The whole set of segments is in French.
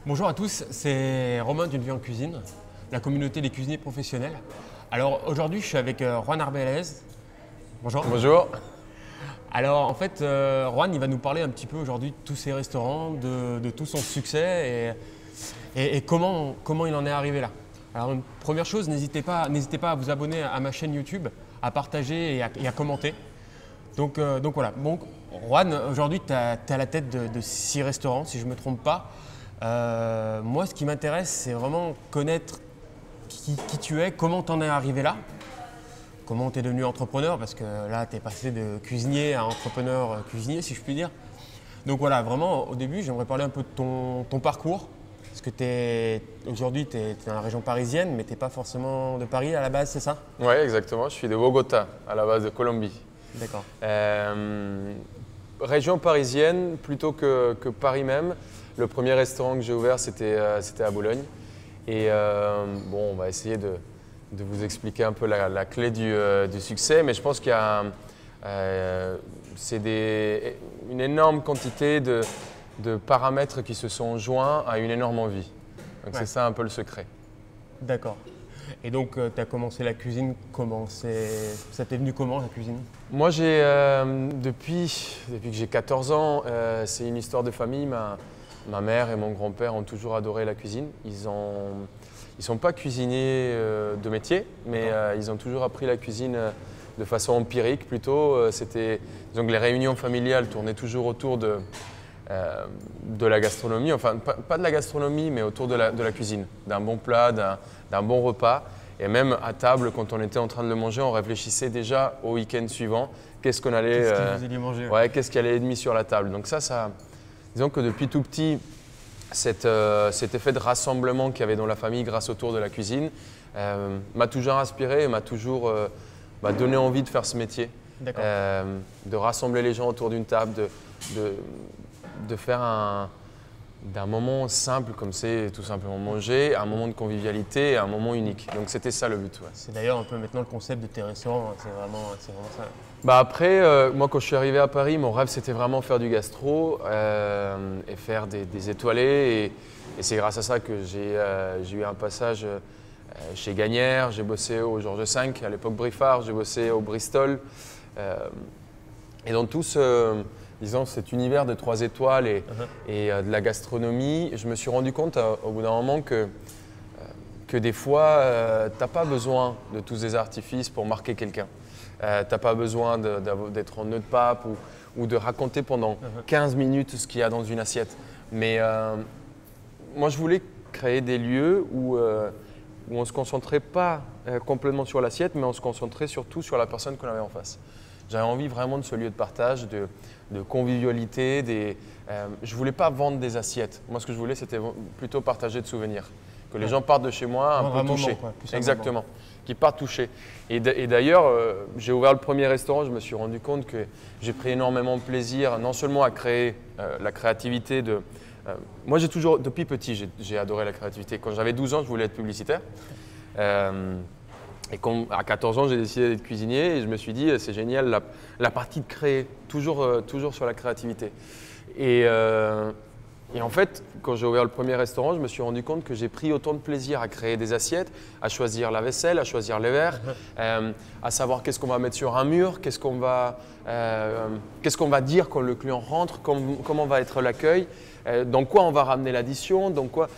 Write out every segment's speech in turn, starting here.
Bonjour à tous, c'est Romain d'une vie en cuisine, la communauté des cuisiniers professionnels. Alors aujourd'hui, je suis avec Juan Arbelez. Bonjour. Bonjour. Alors en fait, Juan, il va nous parler un petit peu aujourd'hui de tous ses restaurants, de tout son succès et comment il en est arrivé là. Alors une première chose, n'hésitez pas à vous abonner à ma chaîne YouTube, à partager et à commenter. Donc voilà. Bon, Juan, aujourd'hui, tu es à la tête de 6 restaurants, si je ne me trompe pas. Moi, ce qui m'intéresse, c'est vraiment connaître qui tu es, comment tu en es arrivé là, comment tu es devenu entrepreneur, parce que là, tu es passé de cuisinier à entrepreneur cuisinier, si je puis dire. Donc voilà, vraiment, au début, j'aimerais parler un peu de ton parcours, parce que aujourd'hui, tu es dans la région parisienne, mais tu n'es pas forcément de Paris à la base, c'est ça? Oui, exactement. Je suis de Bogota, à la base de Colombie. D'accord. Région parisienne plutôt que Paris même. Le premier restaurant que j'ai ouvert, c'était à Boulogne. Et bon, on va essayer de vous expliquer un peu la clé du succès, mais je pense qu'il y a une énorme quantité de paramètres qui se sont joints à une énorme envie. Donc ouais. C'est ça un peu le secret. D'accord. Et donc, tu as commencé la cuisine, ça t'est venu comment la cuisine? Moi, depuis que j'ai 14 ans, c'est une histoire de famille. Ma mère et mon grand-père ont toujours adoré la cuisine. Ils sont pas cuisiniers de métier, mais ils ont toujours appris la cuisine de façon empirique plutôt. Donc les réunions familiales tournaient toujours autour de la gastronomie, enfin pas de la gastronomie, mais autour de la cuisine, d'un bon plat, d'un bon repas. Et même à table, quand on était en train de le manger, on réfléchissait déjà au week-end suivant, qu'est-ce qu'on allait, qu'est-ce qui allait être mis sur la table. Donc disons que depuis tout petit, cet effet de rassemblement qu'il y avait dans la famille grâce autour de la cuisine m'a toujours inspiré et m'a toujours donné envie de faire ce métier. De rassembler les gens autour d'une table, de faire d'un moment simple comme c'est tout simplement manger, un moment de convivialité et un moment unique. Donc c'était ça le but. Ouais. C'est d'ailleurs un peu maintenant le concept de tes restaurants, c'est vraiment ça. Après, moi quand je suis arrivé à Paris, mon rêve c'était vraiment faire du gastro et faire des étoilés. Et c'est grâce à ça que j'ai eu un passage chez Gagnère, j'ai bossé au Georges V, à l'époque Briffard, j'ai bossé au Bristol. Et dans tout disons, cet univers de 3 étoiles et de la gastronomie, je me suis rendu compte au bout d'un moment que des fois, tu n'as pas besoin de tous ces artifices pour marquer quelqu'un. Tu n'as pas besoin d'être en nœud de pape ou de raconter pendant 15 minutes ce qu'il y a dans une assiette. Mais moi, je voulais créer des lieux où on ne se concentrait pas complètement sur l'assiette, mais on se concentrait surtout sur la personne qu'on avait en face. J'avais envie vraiment de ce lieu de partage, de convivialité. Je ne voulais pas vendre des assiettes. Moi, ce que je voulais, c'était plutôt partager de souvenirs. Que les gens partent de chez moi un peu touchés. Exactement, qu'ils partent touchés. Et d'ailleurs, j'ai ouvert le premier restaurant, je me suis rendu compte que j'ai pris énormément de plaisir, non seulement à créer la créativité moi, depuis petit, j'ai adoré la créativité. Quand j'avais 12 ans, je voulais être publicitaire. Et à 14 ans, j'ai décidé d'être cuisinier et je me suis dit, c'est génial, la partie de créer, toujours sur la créativité. Et en fait, quand j'ai ouvert le premier restaurant, je me suis rendu compte que j'ai pris autant de plaisir à créer des assiettes, à choisir la vaisselle, à choisir les verres, à savoir qu'est-ce qu'on va mettre sur un mur, qu'est-ce qu'on va dire quand le client rentre, comment va être l'accueil, dans quoi on va ramener l'addition, dans quoi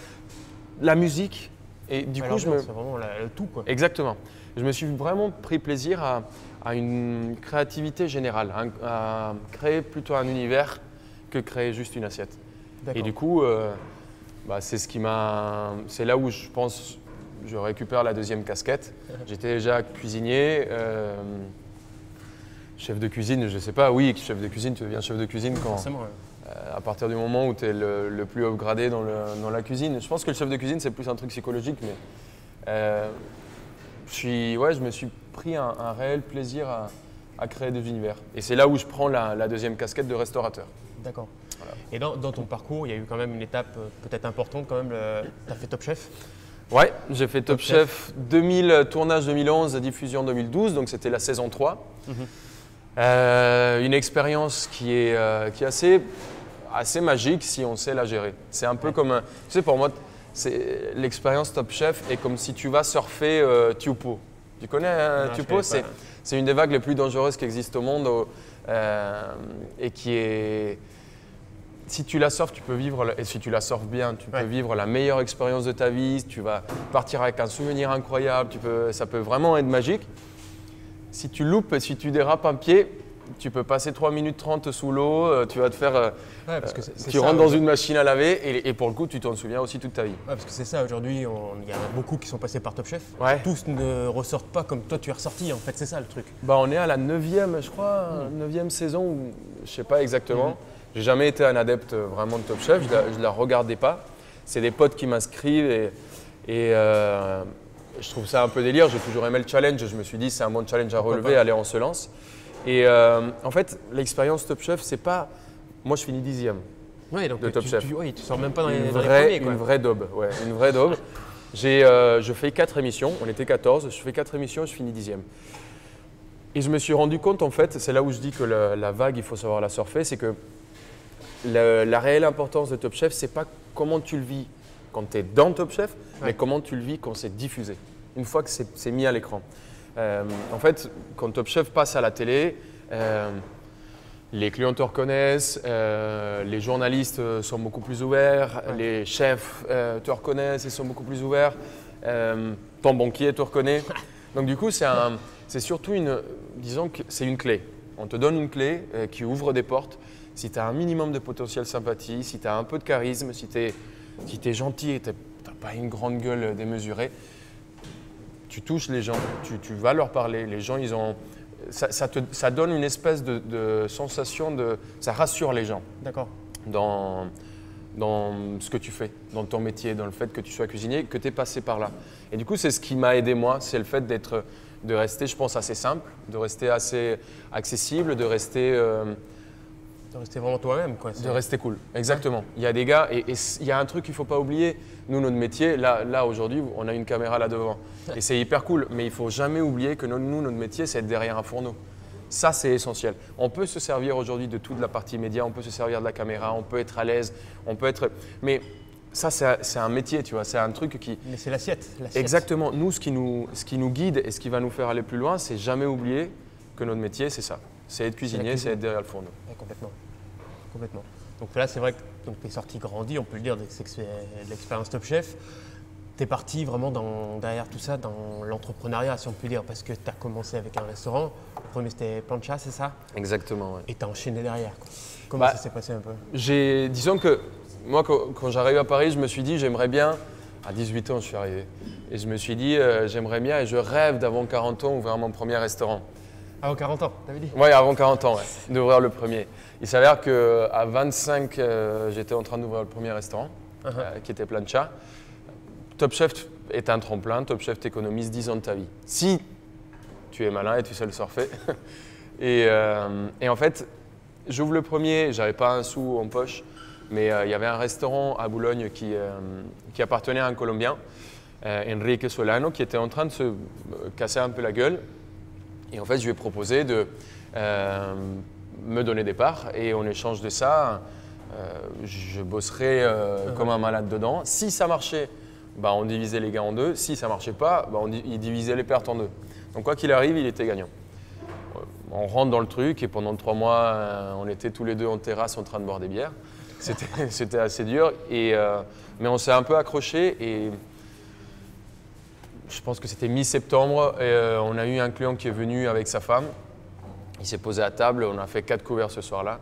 la musique. Et du coup, c'est vraiment le tout, quoi. Exactement. Je me suis vraiment pris plaisir à une créativité générale, à créer plutôt un univers que créer juste une assiette. Et du coup, c'est là où je pense je récupère la deuxième casquette. J'étais déjà cuisinier, chef de cuisine, je ne sais pas, oui, chef de cuisine, tu deviens chef de cuisine quand… Forcément, ouais. À partir du moment où tu es le plus haut gradé dans la cuisine. Je pense que le chef de cuisine, c'est plus un truc psychologique, mais je me suis pris un réel plaisir à créer des univers. Et c'est là où je prends la deuxième casquette de restaurateur. D'accord. Voilà. Et dans ton parcours, il y a eu quand même une étape peut-être importante quand même, tu as fait Top Chef? Ouais, j'ai fait Top Chef 2000, tournage 2011, diffusion 2012, donc c'était la saison 3. Une expérience qui est assez assez magique si on sait la gérer. C'est un peu comme, tu sais, pour moi, l'expérience Top Chef est comme si tu vas surfer Tupo. Tu connais Tupo? C'est une des vagues les plus dangereuses qui existent au monde et qui est… Si tu la surfes, tu peux vivre, et si tu la surfes bien, tu peux vivre la meilleure expérience de ta vie, tu vas partir avec un souvenir incroyable, ça peut vraiment être magique. Si tu loupes, si tu dérapes un pied, tu peux passer 3 minutes 30 sous l'eau, tu vas te faire… tu rentres dans une machine à laver et pour le coup, tu t'en souviens aussi toute ta vie. Ouais, parce que c'est ça, aujourd'hui, il y en a beaucoup qui sont passés par Top Chef. Ouais. Tous ne ressortent pas comme toi tu es ressorti, en fait, c'est ça le truc. Bah, on est à la 9e, je crois, 9e saison, ou je ne sais pas exactement. J'ai jamais été un adepte vraiment de Top Chef, je ne la regardais pas. C'est des potes qui m'inscrivent et je trouve ça un peu délire. J'ai toujours aimé le challenge, je me suis dit c'est un bon challenge à relever, allez on se lance. Et en fait, l'expérience Top Chef, c'est pas… Moi je finis 10e de Top Chef. Tu sors même pas dans les premiers, quoi. Une vraie daube, ouais, une vraie daube. Je fais 4 émissions, on était 14, je fais 4 émissions et je finis 10e. Et je me suis rendu compte en fait, c'est là où je dis que la vague, il faut savoir la surfer, c'est que la réelle importance de Top Chef, c'est pas comment tu le vis quand tu es dans Top Chef, mais comment tu le vis quand c'est diffusé, une fois que c'est mis à l'écran. En fait, quand Top Chef passe à la télé, les clients te reconnaissent, les journalistes sont beaucoup plus ouverts, les chefs te reconnaissent et sont beaucoup plus ouverts, ton banquier te reconnaît. Donc du coup, c'est surtout disons que c'est une clé. On te donne une clé qui ouvre des portes. Si tu as un minimum de potentiel sympathie, si tu as un peu de charisme, si tu es gentil et tu n'as pas une grande gueule démesurée, tu touches les gens, tu vas leur parler. Les gens, ça donne une espèce de sensation ça rassure les gens. D'accord. Dans ce que tu fais, dans ton métier, dans le fait que tu sois cuisinier, que tu es passé par là. Et du coup, c'est ce qui m'a aidé moi, c'est le fait de rester, je pense, assez simple, de rester assez accessible, de rester vraiment toi-même, quoi. De rester cool, exactement. Il y a des gars, et il y a un truc qu'il ne faut pas oublier. Nous, notre métier, là aujourd'hui, on a une caméra là devant. Et c'est hyper cool, mais il ne faut jamais oublier que nous, notre métier, c'est être derrière un fourneau. Ça, c'est essentiel. On peut se servir aujourd'hui de toute la partie média, on peut se servir de la caméra, on peut être à l'aise, mais ça, c'est un métier, tu vois, c'est un truc qui… Mais c'est l'assiette. Exactement. Nous, ce qui nous guide et ce qui va nous faire aller plus loin, c'est jamais oublier que notre métier, c'est ça. C'est être cuisinier, c'est être derrière le fourneau. Ouais, complètement. Donc là, c'est vrai que tu es sorti grandi, on peut le dire, c'est que c'est de l'expérience Top Chef. Tu es parti vraiment derrière tout ça, dans l'entrepreneuriat, si on peut dire, parce que tu as commencé avec un restaurant. Le premier, c'était Plancha, c'est ça? Exactement, ouais. Et tu as enchaîné derrière, quoi. Comment ça s'est passé un peu? Disons que moi, quand j'arrive à Paris, je me suis dit, j'aimerais bien… À 18 ans, je suis arrivé. Et je me suis dit, j'aimerais bien et je rêve d'avant 40 ans ouvrir mon premier restaurant. Avant 40 ans, t'avais dit? Oui, avant 40 ans, d'ouvrir le premier. Il s'avère qu'à 25, j'étais en train d'ouvrir le premier restaurant, qui était Plancha. Top Chef est un tremplin, Top Chef t'économise 10 ans de ta vie. Si tu es malin et tu sais le surfer. et en fait, j'ouvre le premier, j'avais pas un sou en poche, mais il y avait un restaurant à Boulogne qui appartenait à un Colombien, Enrique Solano, qui était en train de se casser un peu la gueule. Et en fait, je lui ai proposé de me donner des parts et en échange de ça, je bosserais comme un malade dedans. Si ça marchait, bah, on divisait les gains en deux. Si ça ne marchait pas, bah, il divisait les pertes en deux. Donc quoi qu'il arrive, il était gagnant. On rentre dans le truc et pendant 3 mois, on était tous les deux en terrasse en train de boire des bières. C'était assez dur, mais on s'est un peu accroché et je pense que c'était mi-septembre et on a eu un client qui est venu avec sa femme. Il s'est posé à table, on a fait 4 couverts ce soir-là.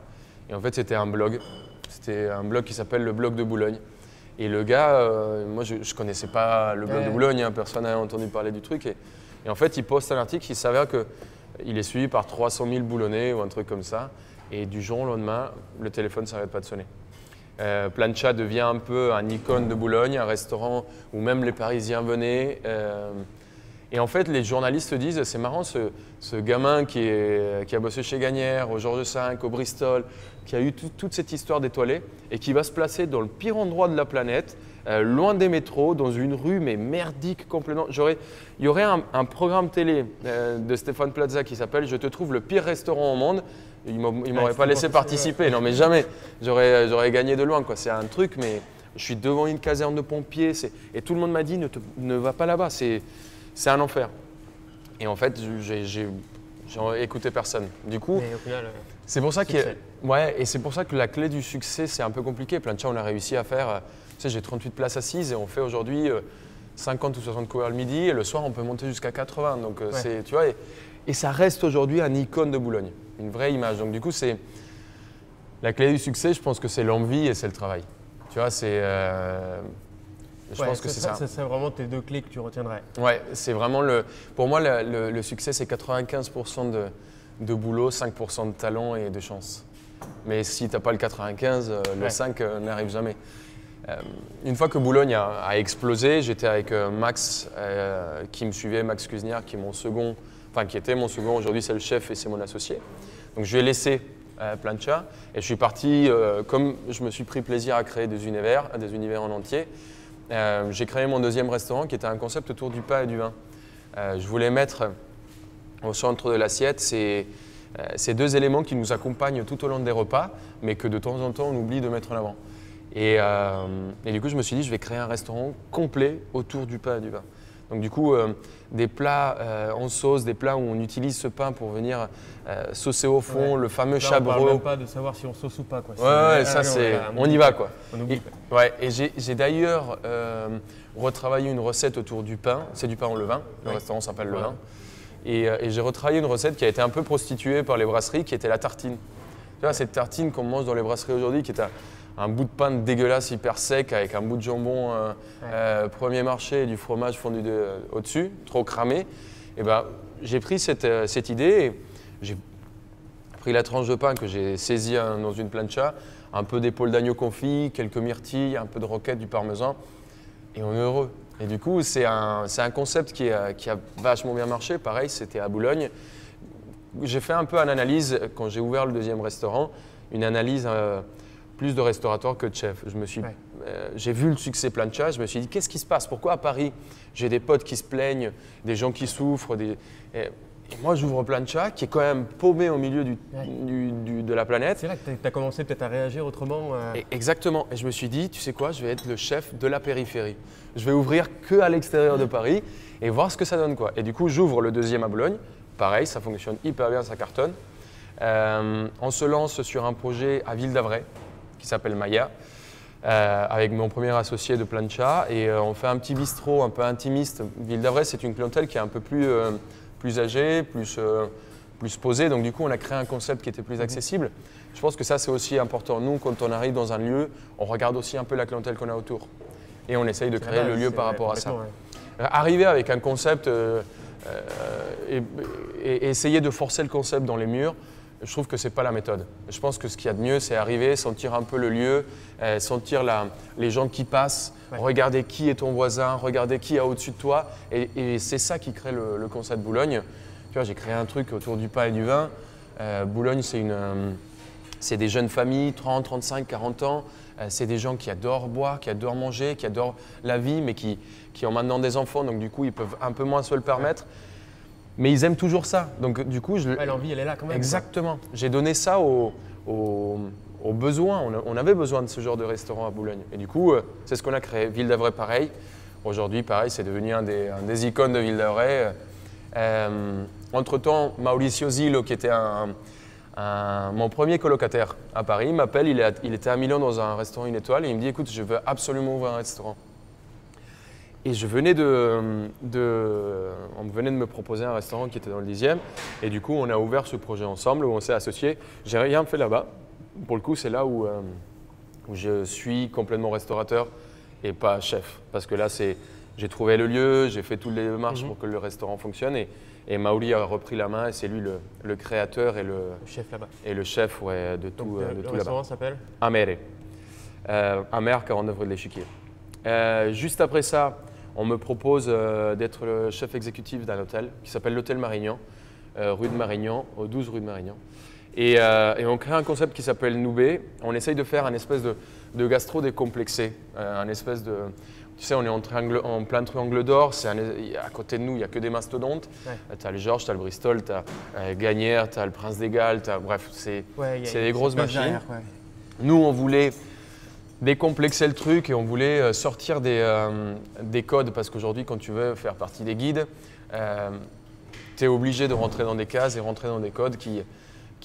Et en fait, c'était un blog. C'était un blog qui s'appelle le blog de Boulogne. Et le gars, moi je ne connaissais pas le blog de Boulogne, hein, personne n'a entendu parler du truc. Et en fait, il poste un article, il s'avère qu'il est suivi par 300 000 Boulonnais ou un truc comme ça. Et du jour au lendemain, le téléphone ne s'arrête pas de sonner. Plancha devient un peu un icône de Boulogne, un restaurant où même les Parisiens venaient. Et en fait, les journalistes disent, c'est marrant, ce gamin qui a bossé chez Gagnère, au Georges V, au Bristol, qui a eu toute cette histoire d'étoilé et qui va se placer dans le pire endroit de la planète, loin des métros, dans une rue mais merdique complètement. Il y aurait un programme télé de Stéphane Plaza qui s'appelle « Je te trouve le pire restaurant au monde ». ils m'auraient pas laissé participer. Non, mais jamais. J'aurais gagné de loin, quoi. C'est un truc, mais je suis devant une caserne de pompiers et tout le monde m'a dit ne va pas là-bas. C'est un enfer. Et en fait, j'ai écouté personne. Du coup, Mais au final, c'est pour ça succès. et c'est pour ça que la clé du succès, c'est un peu compliqué. Plancha, on a réussi à faire. Tu sais, j'ai 38 places assises et on fait aujourd'hui 50 ou 60 coureurs le midi et le soir, on peut monter jusqu'à 80. Donc, tu vois, et ça reste aujourd'hui un icône de Boulogne, une vraie image. Donc, du coup, c'est la clé du succès. Je pense que c'est l'envie et c'est le travail. Tu vois, je pense que c'est ça. C'est vraiment tes deux clés que tu retiendrais. Ouais, c'est vraiment pour moi, le succès, c'est 95% de boulot, 5% de talent et de chance. Mais si tu n'as pas le 95, le 5 n'arrive jamais. Une fois que Boulogne a explosé, j'étais avec Max qui me suivait, Max Kuzniar, qui était mon second, aujourd'hui c'est le chef et c'est mon associé. Donc je lui ai laissé Plancha et je suis parti, comme je me suis pris plaisir à créer des univers en entier, j'ai créé mon deuxième restaurant qui était un concept autour du pain et du vin. Je voulais mettre au centre de l'assiette ces deux éléments qui nous accompagnent tout au long des repas, mais que de temps en temps on oublie de mettre en avant. Et du coup, je me suis dit, je vais créer un restaurant complet autour du pain et du vin. Donc du coup, des plats en sauce, des plats où on utilise ce pain pour venir saucer au fond, le fameux chabrot. On ne parle même pas de savoir si on sauce ou pas, quoi. On y va, quoi. On oublie. Et j'ai d'ailleurs retravaillé une recette autour du pain. C'est du pain au levain. Le restaurant s'appelle Le Vin. Et j'ai retravaillé une recette qui a été un peu prostituée par les brasseries, qui était la tartine. Tu vois, cette tartine qu'on mange dans les brasseries aujourd'hui, qui est un bout de pain dégueulasse, hyper sec, avec un bout de jambon premier marché et du fromage fondu au-dessus, trop cramé. Et ben, j'ai pris cette idée et j'ai pris la tranche de pain que j'ai saisie dans une plancha, un peu d'épaule d'agneau confit, quelques myrtilles, un peu de roquette, du parmesan, et on est heureux. Et du coup, c'est un concept qui a vachement bien marché. Pareil, c'était à Boulogne. J'ai fait un peu une analyse, quand j'ai ouvert le deuxième restaurant, une analyse plus de restaurateur que de chef. J'ai vu le succès Plancha, je me suis dit qu'est-ce qui se passe? Pourquoi à Paris j'ai des potes qui se plaignent, des gens qui souffrent, et moi j'ouvre Plancha qui est quand même paumé au milieu de la planète. C'est là que tu as commencé peut-être à réagir autrement. Exactement, et je me suis dit tu sais quoi, je vais être le chef de la périphérie. Je vais ouvrir que à l'extérieur de Paris et voir ce que ça donne, quoi. Et du coup j'ouvre le deuxième à Boulogne, pareil, ça fonctionne hyper bien, ça cartonne. On se lance sur un projet à Ville d'Avray qui s'appelle Maya, avec mon premier associé de Plancha, et on fait un petit bistrot un peu intimiste. Ville d'Avray, c'est une clientèle qui est un peu plus âgée, plus posée, donc du coup on a créé un concept qui était plus accessible. Je pense que ça c'est aussi important. Nous, quand on arrive dans un lieu, on regarde aussi un peu la clientèle qu'on a autour et on essaye de créer le lieu par rapport à ça. Arriver avec un concept et essayer de forcer le concept dans les murs, je trouve que ce n'est pas la méthode. Je pense que ce qu'il y a de mieux, c'est arriver, sentir un peu le lieu, sentir les gens qui passent, regarder qui est ton voisin, regarder qui est au-dessus de toi. Et c'est ça qui crée le concept Boulogne. Tu vois, j'ai créé un truc autour du pain et du vin. Boulogne, c'est des jeunes familles, 30, 35, 40 ans. C'est des gens qui adorent boire, qui adorent manger, qui adorent la vie, mais qui ont maintenant des enfants, donc du coup, ils peuvent un peu moins se le permettre. Mais ils aiment toujours ça. Donc du coup, l'envie, elle est là quand même. Exactement. J'ai donné ça aux besoins. On avait besoin de ce genre de restaurant à Boulogne. Et du coup, c'est ce qu'on a créé. Ville d'Avray, pareil. Aujourd'hui, pareil, c'est devenu un des icônes de Ville d'Avray. Entre-temps, Mauricio Zillo, qui était mon premier colocataire à Paris, m'appelle. Il était à Milan dans un restaurant 1 étoile et il me dit « Écoute, je veux absolument ouvrir un restaurant ». Et on venait de me proposer un restaurant qui était dans le 10e. Et du coup, on a ouvert ce projet ensemble où on s'est associés. J'ai rien fait là-bas. Pour le coup, c'est là où je suis complètement restaurateur et pas chef. Parce que là, j'ai trouvé le lieu, j'ai fait toutes les démarches pour que le restaurant fonctionne. Et Mauri a repris la main et c'est lui le créateur et le chef là-bas. Et le chef de tout là-bas. Le restaurant s'appelle Amere. Amer, 49 rue de l'Échiquier. Juste après ça, on me propose d'être le chef exécutif d'un hôtel qui s'appelle l'Hôtel Marignan, rue de Marignan, au 12 rue de Marignan. Et on crée un concept qui s'appelle Noubé. On essaye de faire un espèce de gastro décomplexé, un espèce de… Tu sais, on est en plein triangle d'or, à côté de nous, il n'y a que des mastodontes. Ouais. Tu as le Georges, tu as le Bristol, tu as Gagnère, tu as le Prince des Galles, bref, c'est des grosses machines. Derrière, ouais. Nous, on voulait décomplexer le truc et on voulait sortir des codes parce qu'aujourd'hui, quand tu veux faire partie des guides, tu es obligé de rentrer dans des cases et rentrer dans des codes qui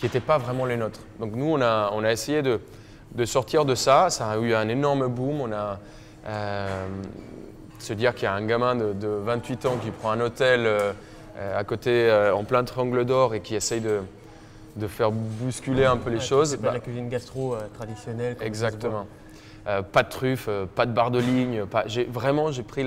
n'étaient pas vraiment les nôtres. Donc nous, on a essayé de sortir de ça. Ça a eu un énorme boom. On a se dire qu'il y a un gamin de 28 ans qui prend un hôtel à côté, en plein triangle d'or et qui essaye de faire bousculer un peu les choses. C'est pas la cuisine gastro traditionnelle. Exactement. Pas de truffes, pas de barre de ligne. J'ai pris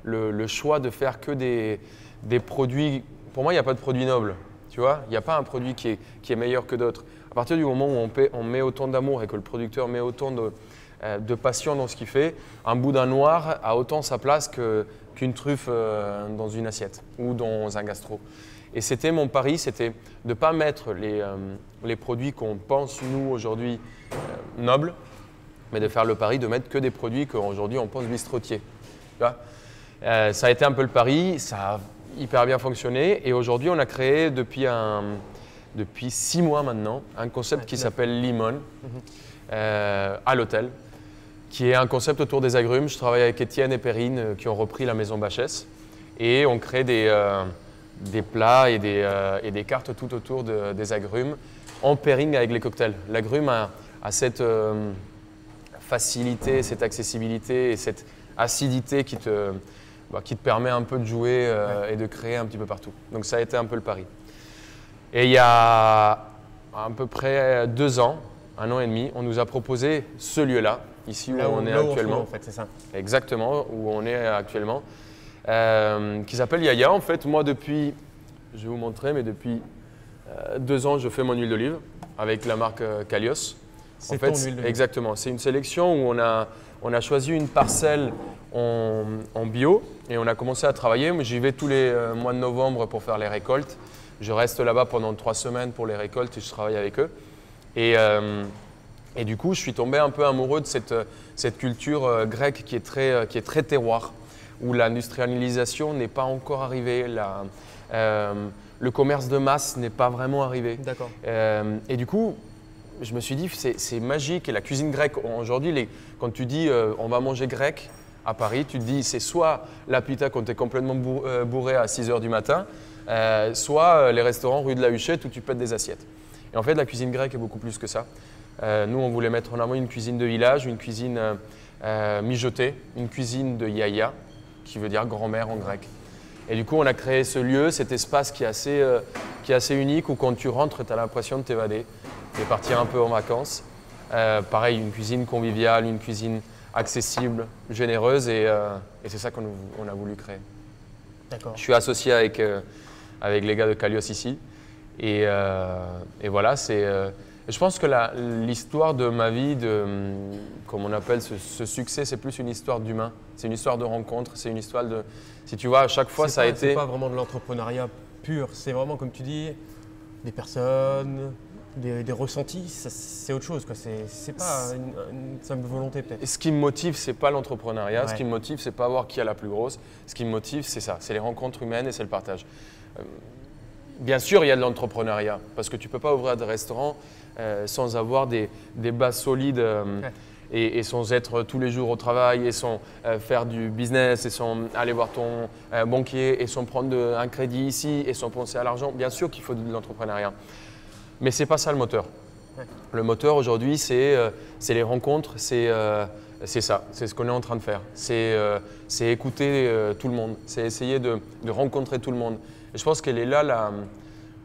le choix de faire que des produits. Pour moi, il n'y a pas de produit noble. Tu vois, il n'y a pas un produit qui est meilleur que d'autres. À partir du moment où on met autant d'amour et que le producteur met autant de passion dans ce qu'il fait, un boudin noir a autant sa place qu'une truffe dans une assiette ou dans un gastro. Et c'était mon pari, c'était de ne pas mettre les produits qu'on pense, nous, aujourd'hui, nobles, mais de faire le pari de mettre que des produits qu'aujourd'hui on pense bistrotiers. Tu vois, ça a été un peu le pari, ça a hyper bien fonctionné et aujourd'hui on a créé depuis 6 mois maintenant un concept qui s'appelle Limon à l'hôtel, qui est un concept autour des agrumes. Je travaille avec Étienne et Perrine qui ont repris la maison Bachès et on crée des plats et des cartes tout autour des agrumes en pairing avec les cocktails. L'agrume a cette facilité, cette accessibilité et cette acidité qui te permet un peu de jouer et de créer un petit peu partout. Donc ça a été un peu le pari. Et il y a à peu près 2 ans, 1 an et demi, on nous a proposé ce lieu-là, ici où on est actuellement. En fait, c'est ça. Exactement, où on est actuellement, qui s'appelle Yaya. En fait, moi depuis, je vais vous montrer, mais depuis 2 ans, je fais mon huile d'olive avec la marque Kalios. C'est ton huile d'olive. Exactement, c'est une sélection où on a choisi une parcelle en bio et on a commencé à travailler. J'y vais tous les mois de novembre pour faire les récoltes. Je reste là-bas pendant 3 semaines pour les récoltes et je travaille avec eux. Et du coup, je suis tombé un peu amoureux de cette culture grecque qui est très terroir, où l'industrialisation n'est pas encore arrivée, le commerce de masse n'est pas vraiment arrivé. D'accord. Et du coup, je me suis dit, c'est magique. Et la cuisine grecque, aujourd'hui, quand tu dis on va manger grec à Paris, tu te dis c'est soit la pita quand tu es complètement bourré à 6 h du matin, soit les restaurants rue de la Huchette où tu pètes des assiettes. Et en fait, la cuisine grecque est beaucoup plus que ça. Nous, on voulait mettre en avant une cuisine de village, une cuisine mijotée, une cuisine de yaya, qui veut dire grand-mère en grec. Et du coup, on a créé ce lieu, cet espace qui est assez unique, où quand tu rentres, tu as l'impression de t'évader, de partir un peu en vacances. Pareil, une cuisine conviviale, une cuisine accessible, généreuse, et c'est ça qu'on a voulu créer. D'accord. Je suis associé avec les gars de Kalios ici, et voilà, je pense que l'histoire de ma vie, comme on appelle ce succès, c'est plus une histoire d'humain. C'est une histoire de rencontre, c'est une histoire de… Si tu vois, à chaque fois, ça a été… C'est pas vraiment de l'entrepreneuriat pur, c'est vraiment, comme tu dis, des personnes, des ressentis, c'est autre chose, quoi. C'est pas une simple volonté, peut-être. Et ce qui me motive, c'est pas l'entrepreneuriat, Ouais. Ce qui me motive, c'est pas voir qui a la plus grosse. Ce qui me motive, c'est ça, c'est les rencontres humaines et c'est le partage. Bien sûr, il y a de l'entrepreneuriat, parce que tu peux pas ouvrir des restaurants sans avoir des bases solides et sans être tous les jours au travail et sans faire du business et sans aller voir ton banquier et sans prendre un crédit ici et sans penser à l'argent. Bien sûr qu'il faut de l'entrepreneuriat, mais c'est pas ça le moteur. Ouais. Le moteur aujourd'hui, c'est les rencontres, c'est ça, c'est ce qu'on est en train de faire. C'est écouter tout le monde, c'est essayer de rencontrer tout le monde. Et je pense qu'elle est là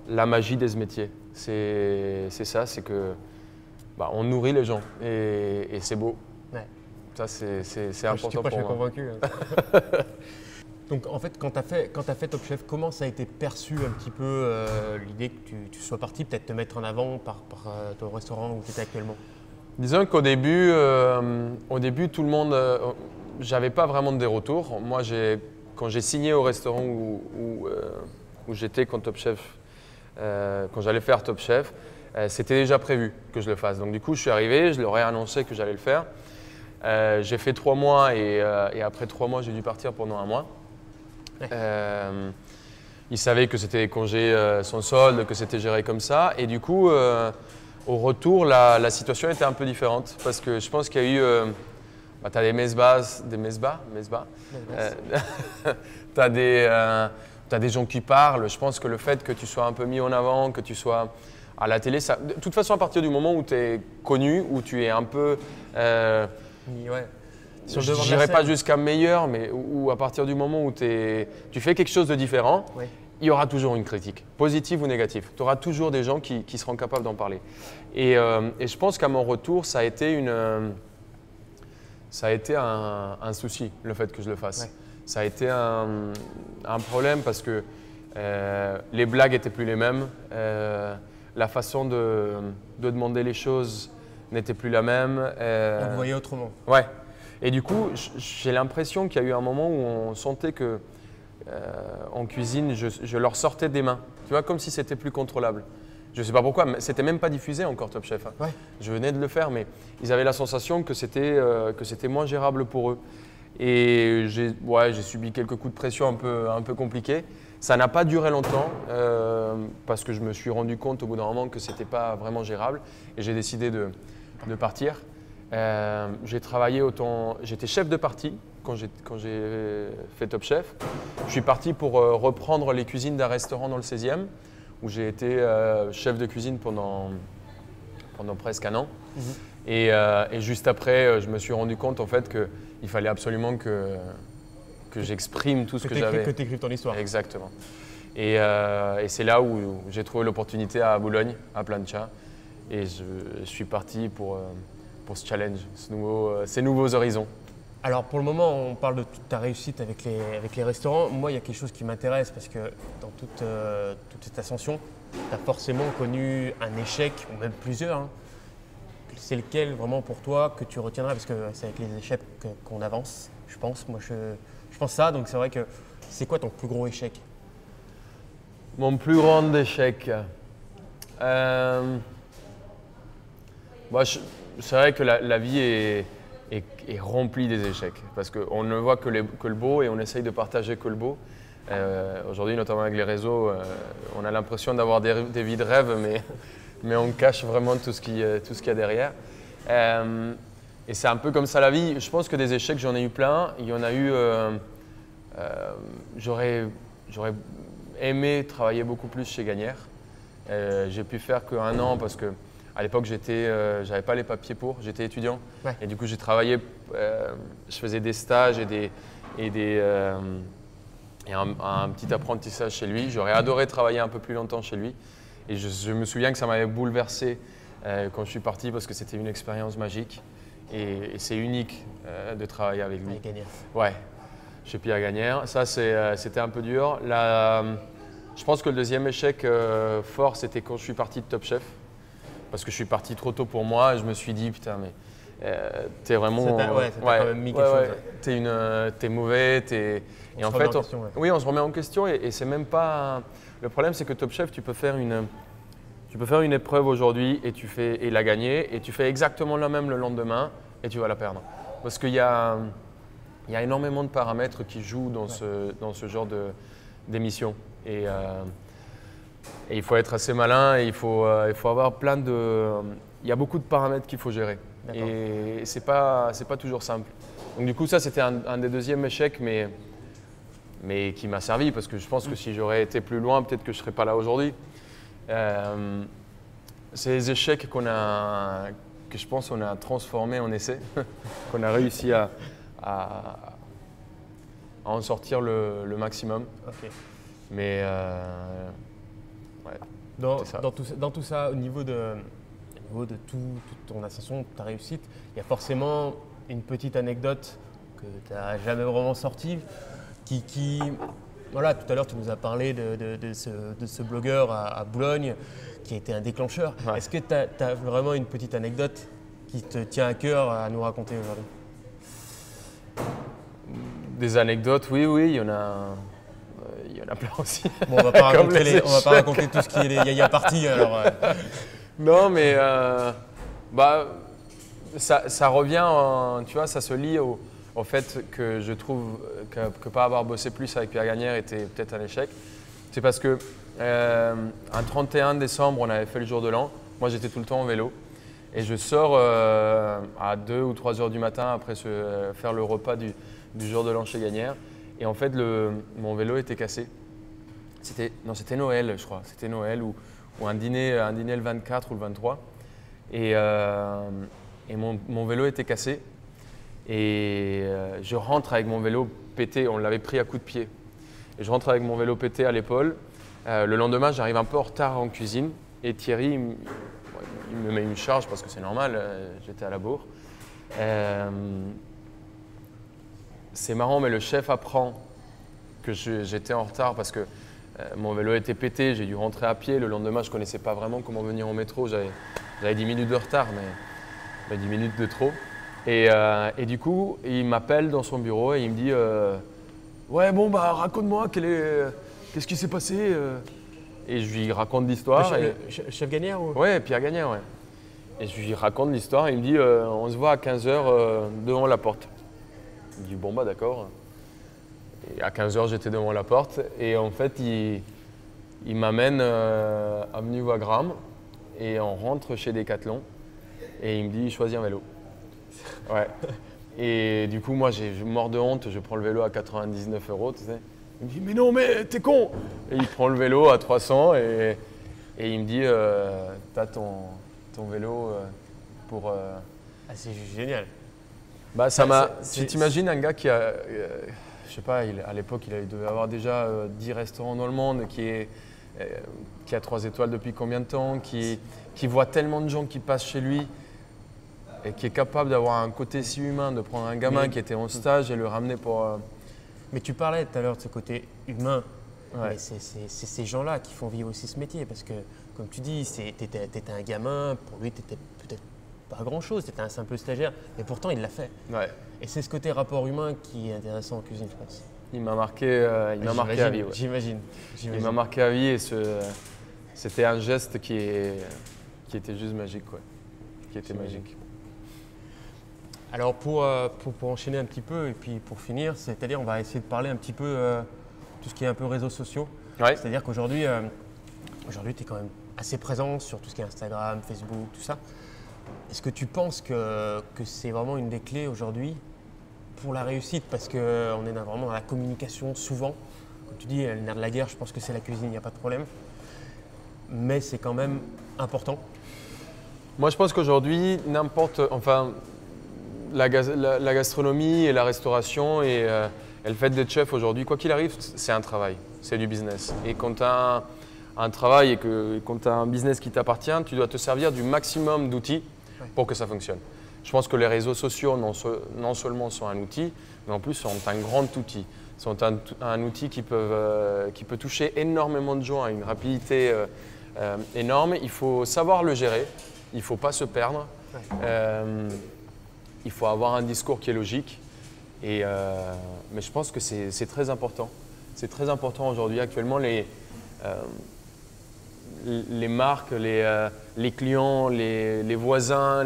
la magie des métiers. C'est ça, c'est que on nourrit les gens et c'est beau. Ouais. Ça, c'est important Moi, pour je suis moi. convaincu. Donc en fait, quand tu as fait Top Chef, comment ça a été perçu un petit peu l'idée que tu sois parti peut-être te mettre en avant par ton restaurant où tu étais actuellement? Disons qu'au début, tout le monde, j'avais pas vraiment des retours. Moi, quand j'ai signé au restaurant où j'étais quand Top Chef, quand j'allais faire Top Chef, c'était déjà prévu que je le fasse. Donc du coup, je suis arrivé, je leur ai annoncé que j'allais le faire. J'ai fait 3 mois et après 3 mois, j'ai dû partir pendant 1 mois. Ouais. Ils savaient que c'était congé sans solde, que c'était géré comme ça. Et du coup, au retour, la situation était un peu différente parce que je pense qu'il y a eu… tu as des mesbas, tu as des gens qui parlent. Je pense que le fait que tu sois un peu mis en avant, que tu sois à la télé, ça, de toute façon, à partir du moment où tu es connu, où tu es un peu… Ouais. je ne dirais pas jusqu'à meilleur, mais où à partir du moment où tu fais quelque chose de différent, Ouais. il y aura toujours une critique, positive ou négative. Tu auras toujours des gens qui seront capables d'en parler. Et je pense qu'à mon retour, ça a été un souci, le fait que je le fasse. Ouais. Ça a été un problème parce que les blagues n'étaient plus les mêmes. La façon de demander les choses n'était plus la même. On le voyait autrement. Ouais. Et du coup, j'ai l'impression qu'il y a eu un moment où on sentait que en cuisine, je leur sortais des mains. Tu vois, comme si c'était plus contrôlable. Je ne sais pas pourquoi, mais c'était même pas diffusé encore Top Chef. Hein. Ouais. Je venais de le faire, mais ils avaient la sensation que c'était moins gérable pour eux. Et j'ai subi quelques coups de pression un peu compliqués. Ça n'a pas duré longtemps parce que je me suis rendu compte au bout d'un moment que c'était pas vraiment gérable et j'ai décidé de partir. J'ai travaillé j'étais chef de partie quand j'ai fait Top Chef. Je suis parti pour reprendre les cuisines d'un restaurant dans le 16e où j'ai été chef de cuisine pendant presque 1 an. Et juste après, je me suis rendu compte en fait qu'il fallait absolument que j'exprime tout ce que j'avais. Que tu écrives ton histoire. Exactement. Et c'est là où j'ai trouvé l'opportunité à Boulogne, à Plancha. Et je suis parti pour ce challenge, ces nouveaux horizons. Alors pour le moment, on parle de toute ta réussite avec les restaurants. Moi, il y a quelque chose qui m'intéresse parce que dans toute cette ascension, tu as forcément connu un échec, ou même plusieurs. Hein. C'est lequel vraiment pour toi que tu retiendras? Parce que c'est avec les échecs qu'on avance, je pense. Moi, je pense ça. Donc c'est vrai que c'est quoi ton plus gros échec? Mon plus grand échec. C'est vrai que la vie est remplie des échecs parce qu'on ne voit que le beau et on essaye de partager que le beau. Aujourd'hui, notamment avec les réseaux, on a l'impression d'avoir des vies de rêve, mais on cache vraiment tout ce qu'il y a derrière. Et c'est un peu comme ça la vie. Je pense que des échecs, j'en ai eu plein. Il y en a eu… j'aurais aimé travailler beaucoup plus chez Gagnère. J'ai pu faire qu'1 an parce que à l'époque, j'avais pas les papiers j'étais étudiant. Ouais. Et du coup, j'ai travaillé, je faisais des stages et un petit apprentissage chez lui. J'aurais adoré travailler un peu plus longtemps chez lui. Et je me souviens que ça m'avait bouleversé quand je suis parti parce que c'était une expérience magique. Et c'est unique de travailler avec lui. Avec Gagnère. Ouais, chez Pierre Gagnère. Ça, c'était un peu dur. Je pense que le deuxième échec fort, c'était quand je suis parti de Top Chef. Parce que je suis parti trop tôt pour moi et je me suis dit, putain, mais t'es vraiment… Ça t'a quand même mis quelque chose. T'es mauvais, Et en fait, oui, on se remet en question et c'est même pas… Le problème, c'est que Top Chef, tu peux faire une épreuve aujourd'hui et la gagner et tu fais exactement la même le lendemain et tu vas la perdre. Parce qu'il y a énormément de paramètres qui jouent dans ce genre d'émission. Et il faut être assez malin et il faut avoir il y a beaucoup de paramètres qu'il faut gérer. Et c'est pas toujours simple. Donc du coup, ça, c'était un des deuxièmes échecs, mais qui m'a servi parce que je pense que si j'aurais été plus loin, peut-être que je ne serais pas là aujourd'hui. C'est les échecs que je pense qu'on a transformés en essais, qu'on a réussi à en sortir le maximum. Okay. Mais ouais, dans tout ça, au niveau de toute ton ascension, ta réussite, il y a forcément une petite anecdote que tu n'as jamais vraiment sortie. Voilà, tout à l'heure, tu nous as parlé de ce blogueur à Boulogne qui a été un déclencheur. Ouais. Est-ce que tu as vraiment une petite anecdote qui te tient à cœur à nous raconter aujourd'hui? Des anecdotes, oui, il y en a plein aussi. Bon, on va pas raconter tout ce qui est les yaya parties. Alors, Non, mais bah, ça revient, tu vois, ça se lie au fait que je trouve que pas avoir bossé plus avec Pierre Gagnère était peut-être un échec. C'est parce que un 31 décembre, on avait fait le jour de l'an. Moi, j'étais tout le temps en vélo. Et je sors à 2 ou 3 heures du matin après faire le repas du jour de l'an chez Gagnère. Et en fait, mon vélo était cassé. C'était Noël, je crois. C'était Noël ou un dîner le 24 ou le 23. Et mon vélo était cassé. Et je rentre avec mon vélo pété. On l'avait pris à coups de pied. Et je rentre avec mon vélo pété à l'épaule. Le lendemain, j'arrive un peu en retard en cuisine. Et Thierry, il me met une charge parce que c'est normal, j'étais à la bourre. C'est marrant, mais le chef apprend que j'étais en retard parce que mon vélo était pété, j'ai dû rentrer à pied. Le lendemain, je ne connaissais pas vraiment comment venir en métro. J'avais 10 minutes de retard, mais 10 minutes de trop. Et du coup, il m'appelle dans son bureau et il me dit ouais, bon, bah, raconte-moi, qu'est-ce qui s'est passé Et je lui raconte l'histoire. Chef Gagnère ou... Ouais, Pierre Gagnère, ouais. Et je lui raconte l'histoire et il me dit on se voit à 15h devant la porte. Je dis bon, bah d'accord. Et à 15h, j'étais devant la porte et en fait, il m'amène avenue Wagram et on rentre chez Decathlon et il me dit choisis un vélo. Ouais. Et du coup, moi, je mors de honte, je prends le vélo à 99 €, tu sais. Il me dit mais non, mais t'es con. Et il prend le vélo à 300 et il me dit t'as ton vélo pour. Ah, c'est génial. Bah, tu t'imagines un gars qui a. Je sais pas, à l'époque, il devait avoir déjà 10 restaurants dans le monde, qui a 3 étoiles depuis combien de temps, qui voit tellement de gens qui passent chez lui et qui est capable d'avoir un côté si humain, de prendre un gamin qui était en stage et le ramener pour. Mais tu parlais tout à l'heure de ce côté humain. Ouais. Mais c'est ces gens-là qui font vivre aussi ce métier parce que, comme tu dis, tu étais un gamin, pour lui, tu n'étais peut-être pas grand-chose, tu étais un simple stagiaire, mais pourtant, il l'a fait. Ouais. Et c'est ce côté rapport humain qui est intéressant en cuisine, je pense. Il m'a marqué à vie. Ouais. J'imagine. Il m'a marqué à vie et c'était un geste qui était juste magique, quoi. Qui était magique. Alors pour enchaîner un petit peu et puis pour finir, c'est-à-dire on va essayer de parler un petit peu tout ce qui est un peu réseaux sociaux. Ouais. C'est-à-dire qu'aujourd'hui, tu es quand même assez présent sur tout ce qui est Instagram, Facebook, tout ça. Est-ce que tu penses que c'est vraiment une des clés aujourd'hui pour la réussite? Parce qu'on est vraiment dans la communication souvent. Comme tu dis, le nerf de la guerre, je pense que c'est la cuisine, il n'y a pas de problème. Mais c'est quand même important. Moi, je pense qu'aujourd'hui, la gastronomie et la restauration et le fait d'être chef aujourd'hui, quoi qu'il arrive, c'est un travail, c'est du business. Et quand tu as un travail et quand tu as un business qui t'appartient, tu dois te servir du maximum d'outils pour que ça fonctionne. Je pense que les réseaux sociaux non seulement sont un outil, mais en plus sont un grand outil. Sont un outil qui peut toucher énormément de gens à une rapidité énorme. Il faut savoir le gérer, il ne faut pas se perdre. Il faut avoir un discours qui est logique. Mais je pense que c'est très important. C'est très important aujourd'hui. Actuellement, les marques, les clients, les voisins,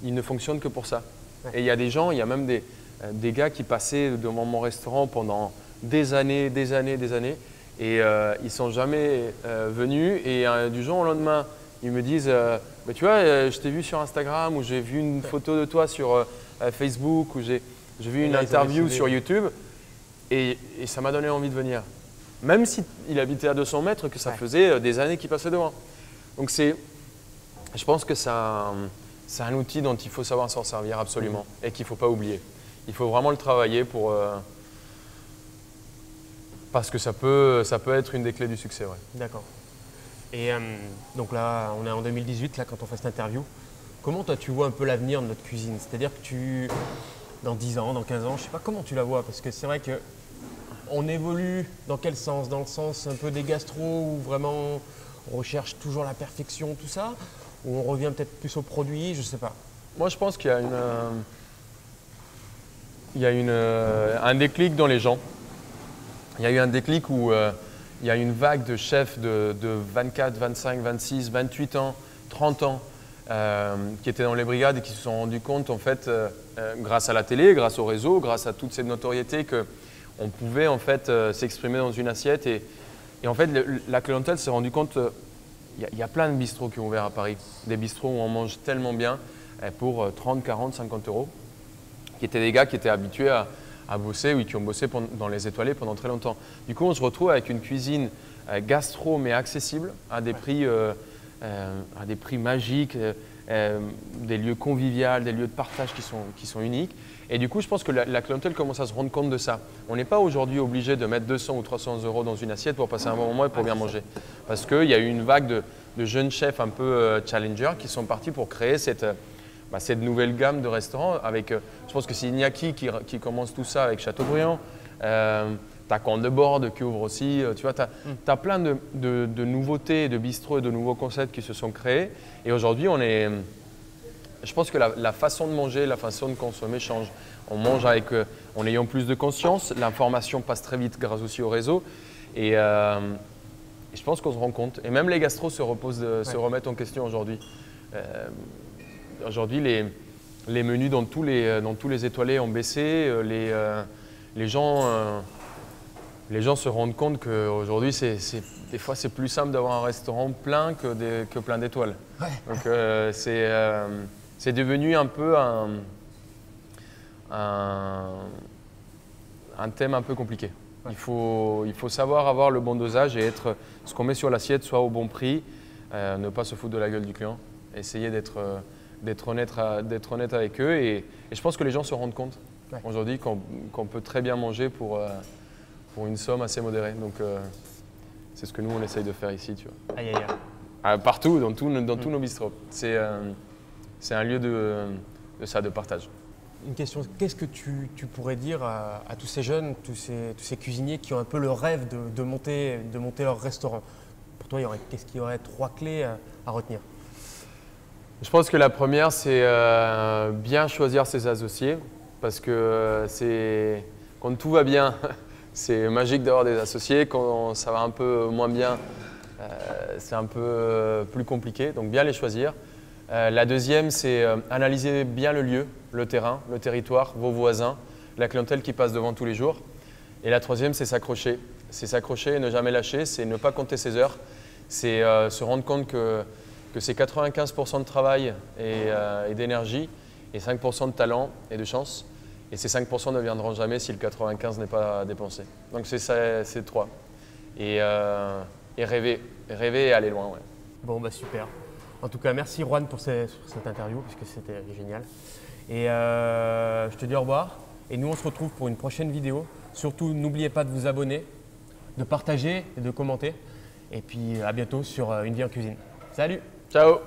ils ne fonctionnent que pour ça. Ouais. Et il y a des gens, il y a même des gars qui passaient devant mon restaurant pendant des années, et ils ne sont jamais venus. Et du jour au lendemain, ils me disent tu vois, je t'ai vu sur Instagram ou j'ai vu une photo de toi sur Facebook ou j'ai vu une interview sur YouTube et ça m'a donné envie de venir. Même s'il habitait à 200 mètres, que ça faisait des années qu'il passait devant. Donc je pense que c'est un outil dont il faut savoir s'en servir absolument et qu'il ne faut pas oublier. Il faut vraiment le travailler parce que ça peut être une des clés du succès. Ouais. D'accord. Et donc là, on est en 2018, là, quand on fait cette interview. Comment toi, tu vois un peu l'avenir de notre cuisine? C'est-à-dire que dans 10 ans, dans 15 ans, je ne sais pas comment tu la vois, parce que c'est vrai qu'on évolue dans quel sens? Dans le sens un peu des gastros où vraiment on recherche toujours la perfection, tout ça? Ou on revient peut-être plus au produit? Je ne sais pas. Moi, je pense qu'il y a un déclic dans les gens. Il y a eu un déclic où il y a une vague de chefs de 24, 25, 26, 28 ans, 30 ans qui étaient dans les brigades et qui se sont rendus compte, en fait, grâce à la télé, grâce au réseau, grâce à toute cette notoriété, qu'on pouvait en fait s'exprimer dans une assiette. Et en fait, la clientèle s'est rendue compte, il y a plein de bistrots qui ont ouvert à Paris, des bistrots où on mange tellement bien pour 30, 40, 50 euros, qui étaient des gars qui étaient habitués à bosser, oui, qui ont bossé dans les étoilés pendant très longtemps. Du coup, on se retrouve avec une cuisine gastro mais accessible à des prix magiques, des lieux conviviaux, des lieux de partage qui sont uniques. Et du coup, je pense que la clientèle commence à se rendre compte de ça. On n'est pas aujourd'hui obligé de mettre 200 ou 300 euros dans une assiette pour passer un bon moment et pour bien manger. Parce qu'il y a eu une vague de jeunes chefs un peu challengers qui sont partis pour créer cette nouvelle gamme de restaurants. Je pense que c'est Iñaki qui commence tout ça avec Chateaubriand. T'as Comte de Borde qui ouvre aussi. Tu vois, t'as plein de nouveautés, de bistrots et de nouveaux concepts qui se sont créés. Et aujourd'hui, je pense que la façon de manger, la façon de consommer change. On mange en ayant plus de conscience. L'information passe très vite grâce aussi au réseau. Et je pense qu'on se rend compte. Et même les gastros se remettent en question aujourd'hui. Aujourd'hui, les menus dans tous les étoilés ont baissé. Les gens se rendent compte qu'aujourd'hui, des fois, c'est plus simple d'avoir un restaurant plein que plein d'étoiles. Ouais. Donc, c'est devenu un peu un thème un peu compliqué. Ouais. Il faut savoir avoir le bon dosage et être ce qu'on met sur l'assiette soit au bon prix, ne pas se foutre de la gueule du client, essayer d'être honnête avec eux. Et je pense que les gens se rendent compte aujourd'hui qu'on peut très bien manger pour une somme assez modérée. Donc, c'est ce que nous, on essaye de faire ici. Tu vois. Aïe, aïe, aïe. Partout, dans tous nos bistrots. C'est un lieu de partage. Une question, qu'est-ce que tu pourrais dire à tous ces jeunes, tous ces cuisiniers qui ont un peu le rêve de monter leur restaurant? Pour toi, qu'est-ce qu'il y aurait 3 clés à retenir? Je pense que la première, c'est bien choisir ses associés parce que quand tout va bien, c'est magique d'avoir des associés. Quand ça va un peu moins bien, c'est un peu plus compliqué, donc bien les choisir. La deuxième, c'est analyser bien le lieu, le terrain, le territoire, vos voisins, la clientèle qui passe devant tous les jours. Et la troisième, c'est s'accrocher. C'est s'accrocher et ne jamais lâcher, c'est ne pas compter ses heures. C'est se rendre compte que c'est 95% de travail et d'énergie et 5% de talent et de chance. Et ces 5% ne viendront jamais si le 95% n'est pas dépensé. Donc c'est 3. Et rêver et aller loin. Ouais. Bon, bah super. En tout cas, merci Juan pour cette interview, puisque c'était génial. Et je te dis au revoir. Et nous, on se retrouve pour une prochaine vidéo. Surtout, n'oubliez pas de vous abonner, de partager et de commenter. Et puis, à bientôt sur Une vie en cuisine. Salut! Ciao!